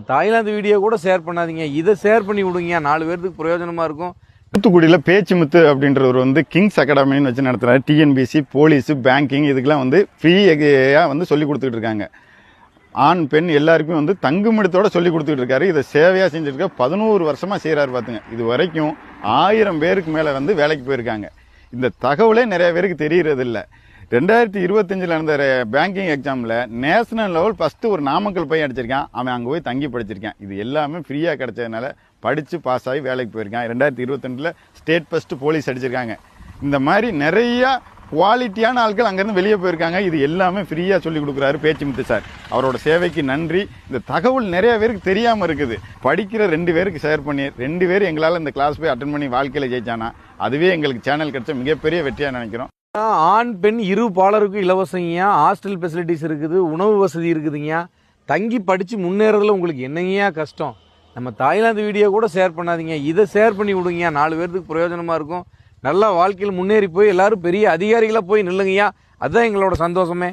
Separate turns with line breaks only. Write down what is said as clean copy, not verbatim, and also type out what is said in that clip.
Thailand video கூட share பண்ணாதீங்க, இதை ஷேர் பண்ணி விடுங்க, 4 பேருக்கு பிரயோஜனமா இருக்கும்.
தூத்துக்குடியில் பேச்சுமுத்து அப்படின்றவர் வந்து கிங்ஸ் அகாடமின்னு வச்சு நடத்துகிறார். டிஎன்பிசி, போலீஸு, பேங்கிங் இதுக்கெல்லாம் வந்து ஃப்ரீயாக வந்து சொல்லி கொடுத்துட்டு இருக்காங்க. ஆண் பெண் எல்லாருக்குமே வந்து தங்குமிடத்தோட சொல்லி கொடுத்துட்டு இருக்காரு. இதை சேவையாக செஞ்சுருக்க 11 வருஷமாக செய்கிறாரு. பார்த்துங்க, இது வரைக்கும் 1000 பேருக்கு மேலே வந்து வேலைக்கு போயிருக்காங்க. இந்த தகவலே நிறைய பேருக்கு தெரியறது இல்லை. 2025 நடந்த பேங்கிங் எக்ஸாமில் நேஷனல் லெவல் ஃபஸ்ட்டு ஒரு நாமக்கல் பையன் அடிச்சிருக்கான். அவன் அங்கே போய் தங்கி படிச்சிருக்கான். இது எல்லாமே ஃப்ரீயாக கிடைச்சதுனால படித்து பாஸ் ஆகி வேலைக்கு போயிருக்கான். 2022 ஸ்டேட் ஃபஸ்ட்டு போலீஸ் அடிச்சிருக்காங்க. இந்த மாதிரி நிறையா குவாலிட்டியான ஆட்கள் அங்கேருந்து வெளியே போயிருக்காங்க. இது எல்லாமே ஃப்ரீயாக சொல்லி கொடுக்குறாரு பேச்சுமுத்து சார். அவரோட சேவைக்கு நன்றி. இந்த தகவல் நிறைய பேருக்கு தெரியாமல் இருக்குது. படிக்கிற 2 பேருக்கு ஷேர் பண்ணி 2 பேர் எங்களால் இந்த கிளாஸ் போய் அட்டன் பண்ணி வாழ்க்கையில் ஜெயிச்சானா அதுவே எங்களுக்கு சேனல் கிடைச்ச மிகப்பெரிய வெற்றியாக நினைக்கிறோம்.
ஆண் பெண் இரு பாலருக்கும் இலவசங்கயா, ஹாஸ்டல் ஃபெசிலிட்டிஸ் இருக்குது, உணவு வசதி இருக்குதுங்கயா. தங்கி படித்து முன்னேறதுல உங்களுக்கு என்னங்கயா கஷ்டம்? நம்ம தாய்லாந்து வீடியோ கூட ஷேர் பண்ணாதீங்க, இதை ஷேர் பண்ணி விடுங்க, 4 பேருக்கு பிரயோஜனமாக இருக்கும். நல்லா வாழ்க்கையில் முன்னேறி போய் எல்லாரும் பெரிய அதிகாரிகளாக போய் நில்லுங்கய்யா. அதுதான் எங்களோட சந்தோஷமே.